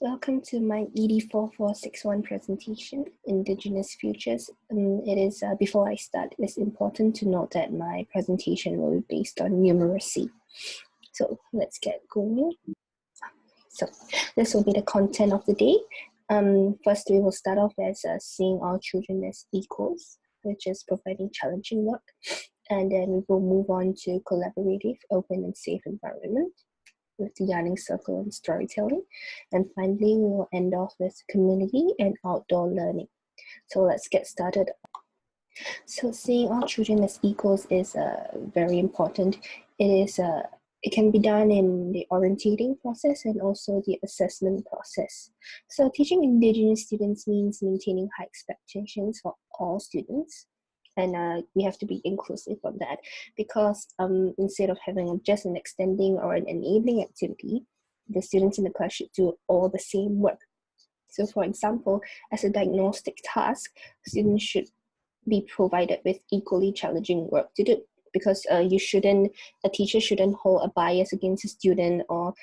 Welcome to my ED4461 presentation, Indigenous Futures. It is before I start, it's important to note that my presentation will be based on numeracy. So let's get going. So this will be the content of the day. First, we will start off as seeing our children as equals, which is providing challenging work. And then we will move on to collaborative, open and safe environment, with the yarning circle and storytelling. And finally, we will end off with community and outdoor learning. So let's get started. So seeing our children as equals is very important. It can be done in the orientating process and also the assessment process. So teaching Indigenous students means maintaining high expectations for all students. And we have to be inclusive on that, because instead of having just an extending or an enabling activity, the students in the class should do all the same work. So for example, as a diagnostic task, students should be provided with equally challenging work to do, because a teacher shouldn't hold a bias against a student, or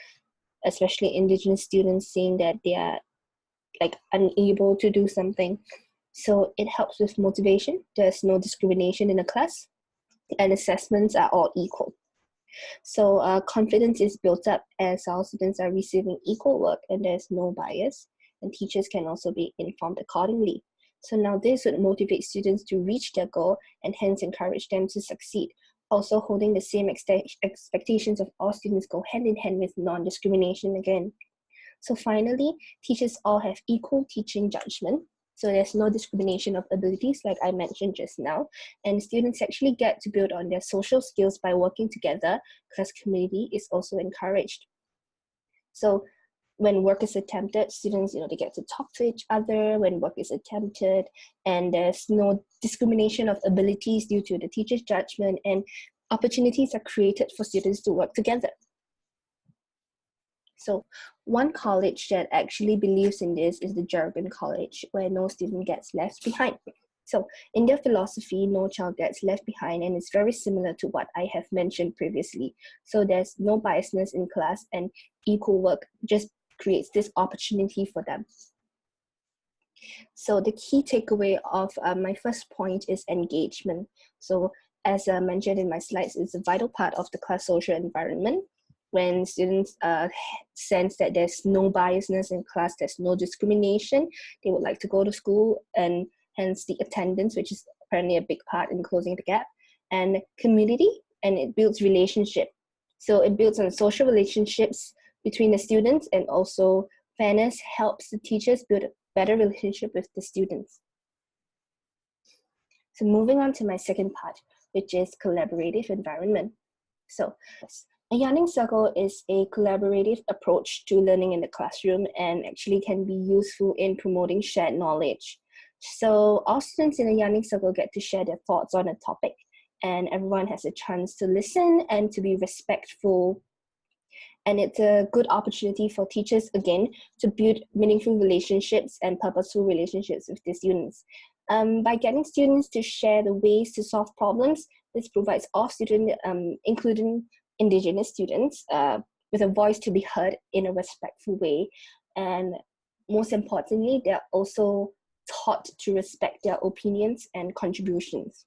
especially Indigenous students, saying that they are unable to do something. So it helps with motivation. There's no discrimination in the class, and assessments are all equal. So confidence is built up as our students are receiving equal work and there's no bias, and teachers can also be informed accordingly. So now this would motivate students to reach their goal and hence encourage them to succeed. Also, holding the same expectations of all students go hand in hand with non-discrimination again. So finally, teachers all have equal teaching judgment. So there's no discrimination of abilities, like I mentioned just now. And students actually get to build on their social skills by working together, because community is also encouraged. So when work is attempted, students, they get to talk to each other when work is attempted, and there's no discrimination of abilities due to the teacher's judgment, and opportunities are created for students to work together. So one college that actually believes in this is the Jobina College, where no student gets left behind. So in their philosophy, no child gets left behind, and it's very similar to what I have mentioned previously. So there's no biasness in class, and equal work just creates this opportunity for them. So the key takeaway of my first point is engagement. So as mentioned in my slides, it's a vital part of the class social environment. When students sense that there's no biasness in class, there's no discrimination, they would like to go to school, and hence the attendance, which is apparently a big part in closing the gap, and community, and it builds relationship. So it builds on social relationships between the students, and also fairness helps the teachers build a better relationship with the students. So moving on to my second part, which is collaborative environment. So a yarning circle is a collaborative approach to learning in the classroom, and actually can be useful in promoting shared knowledge. So all students in a yarning circle get to share their thoughts on a topic, and everyone has a chance to listen and to be respectful. And it's a good opportunity for teachers, again, to build meaningful relationships and purposeful relationships with the students. By getting students to share the ways to solve problems, this provides all students, including Indigenous students, with a voice to be heard in a respectful way. And most importantly, they're also taught to respect their opinions and contributions.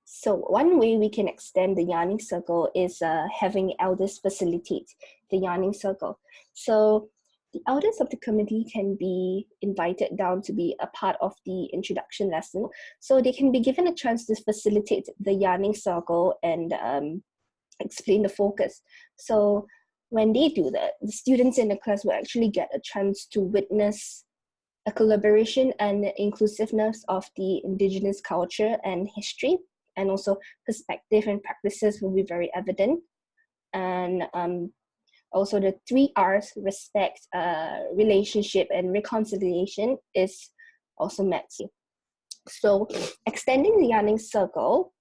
So one way we can extend the yarning circle is having elders facilitate the yarning circle. So the elders of the community can be invited down to be a part of the introduction lesson. So they can be given a chance to facilitate the yarning circle and explain the focus. So when they do that, the students in the class will actually get a chance to witness a collaboration and inclusiveness of the Indigenous culture and history, and also perspective and practices will be very evident. And also the 3 R's, respect, relationship, and reconciliation, is also met. So extending the yarning circle,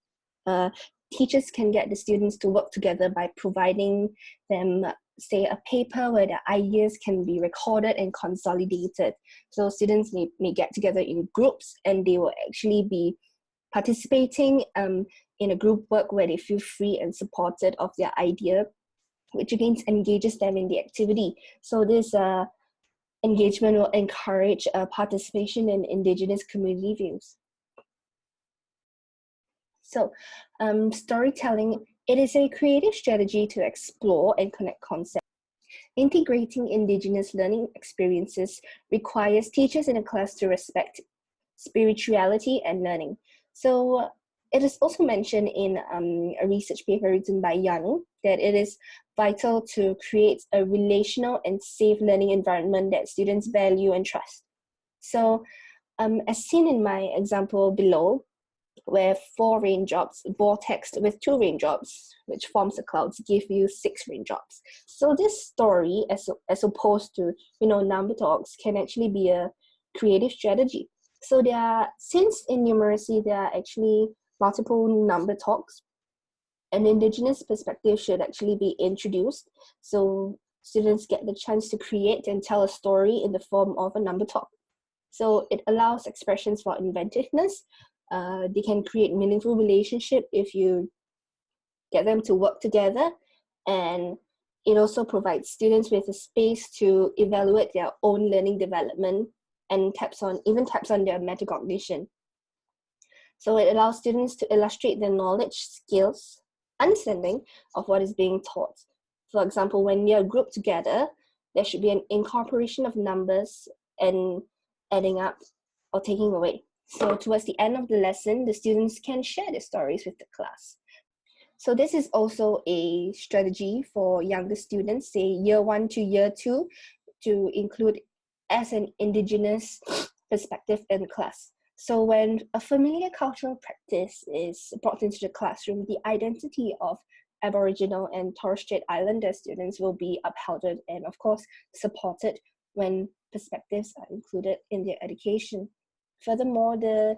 teachers can get the students to work together by providing them, say, a paper where their ideas can be recorded and consolidated. So students may get together in groups, and they will actually be participating in a group work where they feel free and supported of their idea. which again engages them in the activity. So this engagement will encourage participation in Indigenous community views. So storytelling, it is a creative strategy to explore and connect concepts. Integrating Indigenous learning experiences requires teachers in a class to respect spirituality and learning. So it is also mentioned in a research paper written by Yanu that it is vital to create a relational and safe learning environment that students value and trust. So as seen in my example below, where 4 raindrops vortex with 2 raindrops, which forms the clouds, give you 6 raindrops. So this story, as opposed to number talks, can actually be a creative strategy. So since in numeracy there are actually multiple number talks, an Indigenous perspective should actually be introduced. So students get the chance to create and tell a story in the form of a number talk. So it allows expressions for inventiveness. They can create meaningful relationship if you get them to work together, and it also provides students with a space to evaluate their own learning development and taps on their metacognition. So it allows students to illustrate their knowledge, skills, understanding of what is being taught. For example, when you're grouped together, there should be an incorporation of numbers and adding up or taking away. So towards the end of the lesson, the students can share their stories with the class. So this is also a strategy for younger students, say year 1 to year 2, to include as an Indigenous perspective in class. So when a familiar cultural practice is brought into the classroom, the identity of Aboriginal and Torres Strait Islander students will be upheld and of course supported when perspectives are included in their education. Furthermore, the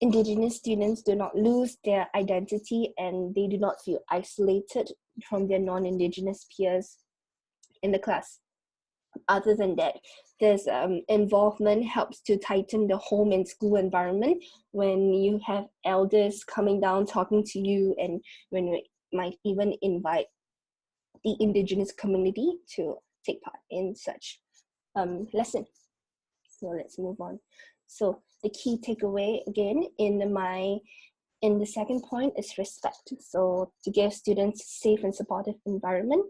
Indigenous students do not lose their identity and they do not feel isolated from their non-Indigenous peers in the class. Other than that, this involvement helps to tighten the home and school environment when you have elders coming down talking to you, and when you might even invite the Indigenous community to take part in such lesson. So let's move on. So the key takeaway again in the second point is respect. So to give students a safe and supportive environment,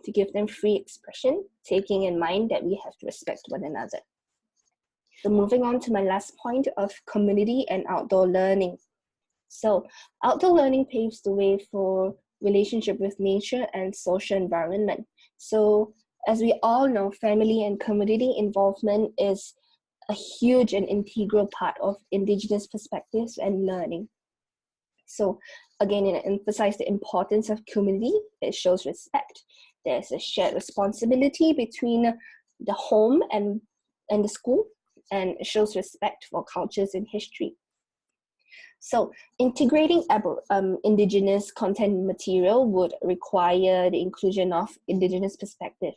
to give them free expression, taking in mind that we have to respect one another. So moving on to my last point of community and outdoor learning. So outdoor learning paves the way for relationship with nature and social environment. So as we all know, family and community involvement is a huge and integral part of Indigenous perspectives and learning. So again, it emphasizes the importance of community. It shows respect. There's a shared responsibility between the home and the school, and it shows respect for cultures and history. So integrating Indigenous content material would require the inclusion of Indigenous perspective.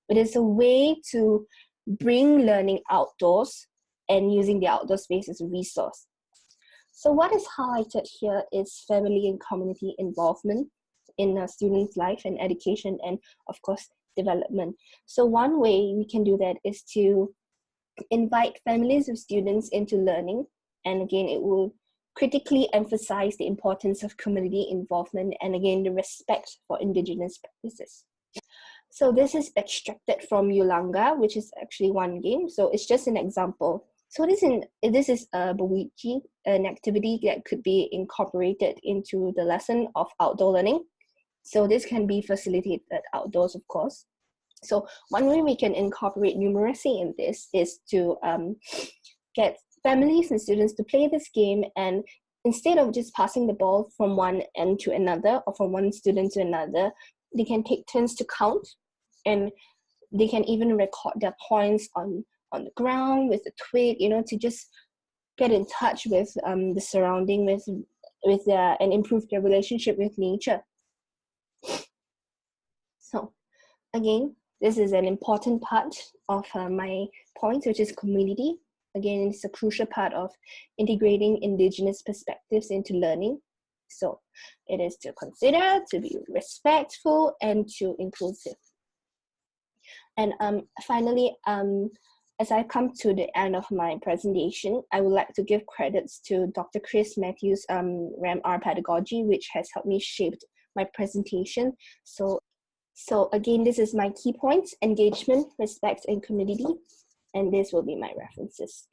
It is a way to bring learning outdoors and using the outdoor space as a resource. So what is highlighted here is family and community involvement in a student's life and education and, of course, development. So one way we can do that is to invite families of students into learning. And again, it will critically emphasize the importance of community involvement and again, the respect for Indigenous practices. So this is extracted from Yulanga, which is actually one game. So it's just an example. So this is a Bawiji, an activity that could be incorporated into the lesson of outdoor learning. So this can be facilitated outdoors, of course. So one way we can incorporate numeracy in this is to get families and students to play this game, and instead of just passing the ball from one end to another or from one student to another, they can take turns to count, and they can even record their points on the ground with a twig, to just get in touch with the surrounding, with their, and improve their relationship with nature. So again, this is an important part of my point, which is community. Again, it's a crucial part of integrating Indigenous perspectives into learning. So it is to consider, to be respectful, and to inclusive. And finally, as I come to the end of my presentation, I would like to give credits to Dr. Chris Matthews' RAM-R pedagogy, which has helped me shape my presentation. So again, this is my key points: engagement, respect, and community. And this will be my references.